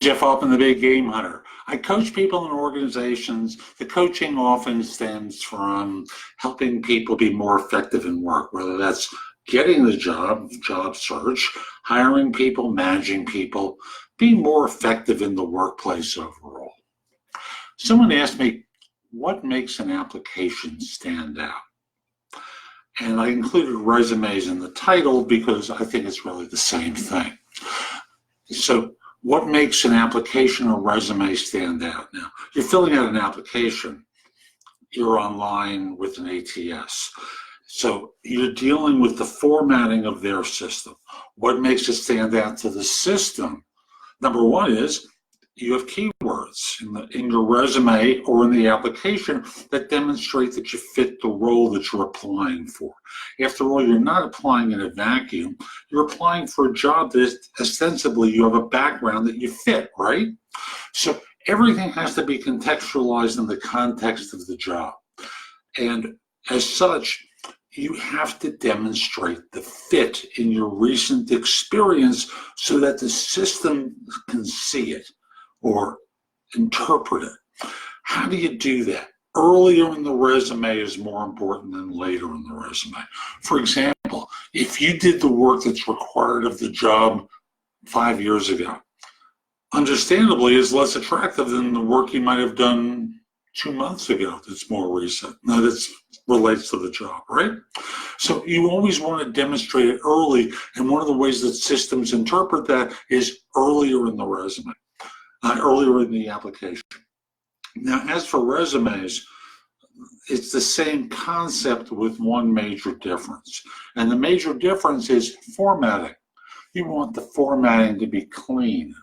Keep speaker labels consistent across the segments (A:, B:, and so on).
A: Jeff Altman, the Big Game Hunter. I coach people in organizations. The coaching often stems from helping people be more effective in work, whether that's getting the job search, hiring people, managing people, being more effective in the workplace overall. Someone asked me, what makes an application stand out? And I included resumes in the title because I think it's really the same thing. So what makes an application or resume stand out? Now, you're filling out an application, you're online with an ATS. So you're dealing with the formatting of their system. What makes it stand out to the system? Number one is you have keywords in your resume or in the application that demonstrate that you fit the role that you're applying for. After all, you're not applying in a vacuum. You're applying for a job that ostensibly you have a background that you fit, right? So everything has to be contextualized in the context of the job. And as such, you have to demonstrate the fit in your recent experience so that the system can see it or interpret it. How do you do that? Earlier in the resume is more important than later in the resume. For example, if you did the work that's required of the job 5 years ago, understandably is less attractive than the work you might have done 2 months ago that's more recent. Now that relates to the job, right? So you always want to demonstrate it early, and one of the ways that systems interpret that is earlier in the resume. Earlier in the application. Now, as for resumes, it's the same concept with one major difference. And the major difference is formatting. You want the formatting to be clean,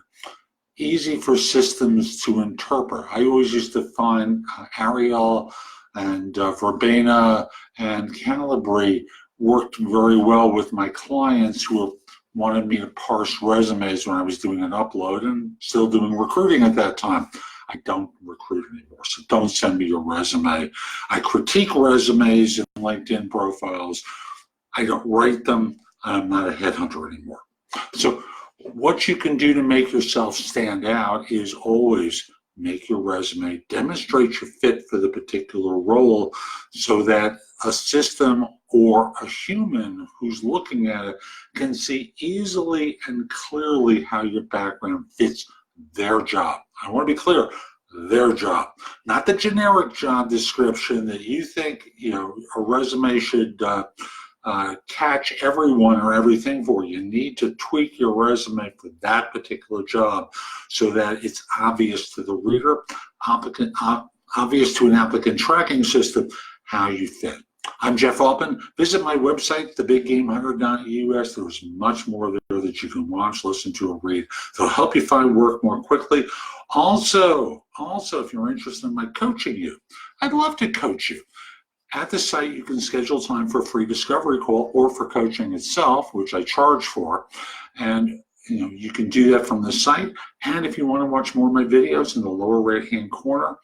A: easy for systems to interpret. I always used to find Arial and Verbena and Calibri worked very well with my clients who wanted me to parse resumes when I was doing an upload and still doing recruiting at that time. I don't recruit anymore, so don't send me your resume. I critique resumes and LinkedIn profiles. I don't write them. I'm not a headhunter anymore. So what you can do to make yourself stand out is always make your resume, demonstrate your fit for the particular role so that a system or a human who's looking at it can see easily and clearly how your background fits their job. I want to be clear, their job, not the generic job description that you think a resume should catch everyone or everything for. You need to tweak your resume for that particular job so that it's obvious to the reader, obvious to an applicant tracking system how you fit. I'm Jeff Altman. Visit my website, thebiggamehunter.us. There's much more there that you can watch, listen to, or read. That'll help you find work more quickly. Also, if you're interested in my coaching you, I'd love to coach you. At the site, you can schedule time for a free discovery call or for coaching itself, which I charge for. And you can do that from the site. And if you want to watch more of my videos in the lower right-hand corner,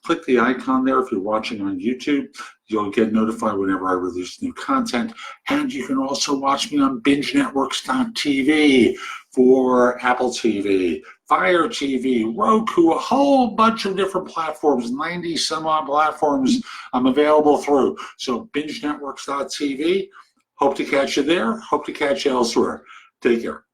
A: click the icon there. If you're watching on YouTube, you'll get notified whenever I release new content. And you can also watch me on bingenetworks.tv for Apple TV, Fire TV, Roku, a whole bunch of different platforms, 90 some odd platforms I'm available through. So bingenetworks.tv, hope to catch you there, hope to catch you elsewhere. Take care.